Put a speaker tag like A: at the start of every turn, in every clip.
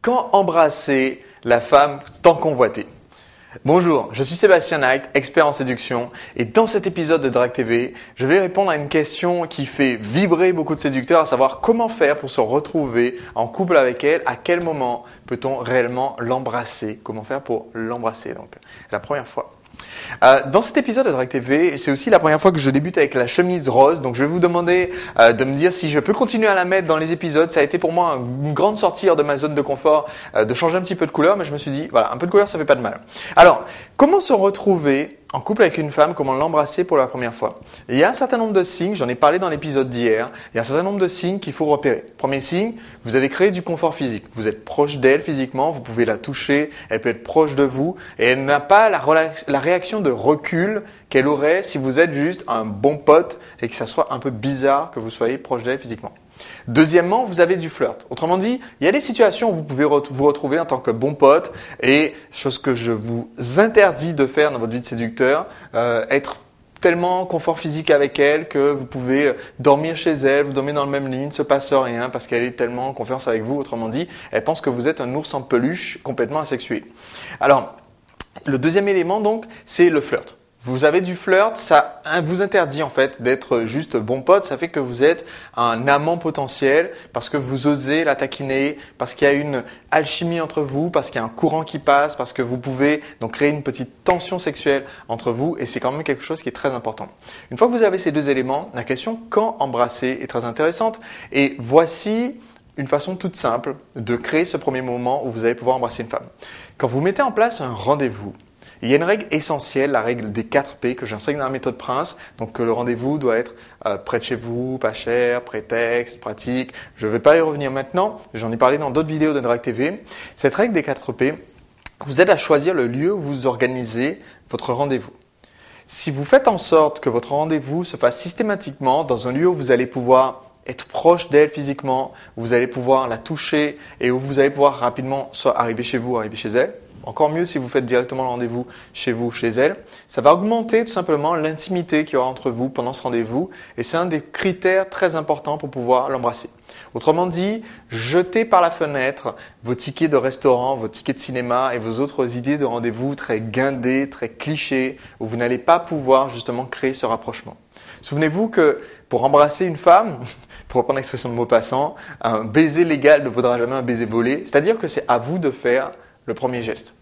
A: Quand embrasser la femme tant convoitée? Bonjour, je suis Sébastien Knight, expert en séduction, et dans cet épisode de Drag TV, je vais répondre à une question qui fait vibrer beaucoup de séducteurs, à savoir comment faire pour se retrouver en couple avec elle, à quel moment peut-on réellement l'embrasser, comment faire pour l'embrasser, donc la première fois. Dans cet épisode de Drag TV, c'est aussi la première fois que je débute avec la chemise rose, donc je vais vous demander de me dire si je peux continuer à la mettre dans les épisodes. Ça a été pour moi une grande sortie hors de ma zone de confort, de changer un petit peu de couleur, mais je me suis dit, voilà, un peu de couleur, ça fait pas de mal. Alors, comment se retrouver en couple avec une femme, comment l'embrasser pour la première fois? Il y a un certain nombre de signes, j'en ai parlé dans l'épisode d'hier, il y a un certain nombre de signes qu'il faut repérer. Premier signe, vous avez créé du confort physique. Vous êtes proche d'elle physiquement, vous pouvez la toucher, elle peut être proche de vous et elle n'a pas la réaction de recul qu'elle aurait si vous êtes juste un bon pote et que ça soit un peu bizarre que vous soyez proche d'elle physiquement. Deuxièmement, vous avez du flirt. Autrement dit, il y a des situations où vous pouvez vous retrouver en tant que bon pote et, chose que je vous interdis de faire dans votre vie de séducteur, être tellement confort physique avec elle que vous pouvez dormir chez elle, vous dormez dans le même lit, il ne se passe rien parce qu'elle est tellement en confiance avec vous. Autrement dit, elle pense que vous êtes un ours en peluche complètement asexué. Alors, le deuxième élément donc, c'est le flirt. Vous avez du flirt, ça vous interdit en fait d'être juste bon pote, ça fait que vous êtes un amant potentiel parce que vous osez la taquiner, parce qu'il y a une alchimie entre vous, parce qu'il y a un courant qui passe, parce que vous pouvez donc créer une petite tension sexuelle entre vous et c'est quand même quelque chose qui est très important. Une fois que vous avez ces deux éléments, la question quand embrasser est très intéressante et voici une façon toute simple de créer ce premier moment où vous allez pouvoir embrasser une femme. Quand vous mettez en place un rendez-vous, il y a une règle essentielle, la règle des 4 P que j'enseigne dans la méthode Prince. Donc que le rendez-vous doit être près de chez vous, pas cher, prétexte, pratique. Je ne vais pas y revenir maintenant, j'en ai parlé dans d'autres vidéos de Drag TV. Cette règle des 4 P vous aide à choisir le lieu où vous organisez votre rendez-vous. Si vous faites en sorte que votre rendez-vous se fasse systématiquement dans un lieu où vous allez pouvoir être proche d'elle physiquement, où vous allez pouvoir la toucher et où vous allez pouvoir rapidement soit arriver chez vous, arriver chez elle, encore mieux si vous faites directement le rendez-vous chez vous, chez elle. Ça va augmenter tout simplement l'intimité qu'il y aura entre vous pendant ce rendez-vous et c'est un des critères très importants pour pouvoir l'embrasser. Autrement dit, jetez par la fenêtre vos tickets de restaurant, vos tickets de cinéma et vos autres idées de rendez-vous très guindées, très clichés où vous n'allez pas pouvoir justement créer ce rapprochement. Souvenez-vous que pour embrasser une femme, pour reprendre l'expression de Maupassant, un baiser légal ne vaudra jamais un baiser volé, c'est-à-dire que c'est à vous de faire le premier geste.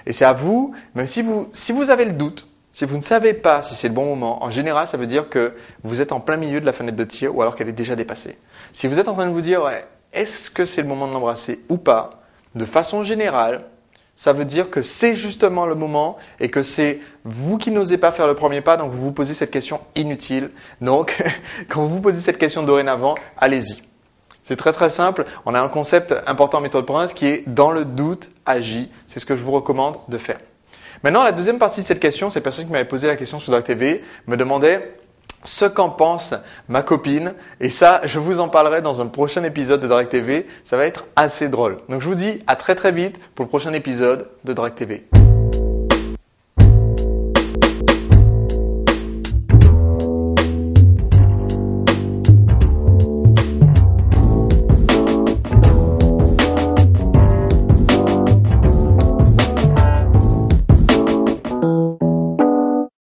A: Et c'est à vous, même si vous avez le doute, si vous ne savez pas si c'est le bon moment, en général, ça veut dire que vous êtes en plein milieu de la fenêtre de tir ou alors qu'elle est déjà dépassée. Si vous êtes en train de vous dire, ouais, est-ce que c'est le moment de l'embrasser ou pas, de façon générale, ça veut dire que c'est justement le moment et que c'est vous qui n'osez pas faire le premier pas, donc vous vous posez cette question inutile. Donc, quand vous vous posez cette question dorénavant, allez-y. C'est très très simple. On a un concept important en méthode Prince qui est dans le doute, agis. C'est ce que je vous recommande de faire. Maintenant, la deuxième partie de cette question, cette personne qui m'avait posé la question sur Drag TV me demandait ce qu'en pense ma copine. Et ça, je vous en parlerai dans un prochain épisode de Drag TV. Ça va être assez drôle. Donc je vous dis à très très vite pour le prochain épisode de Drag TV.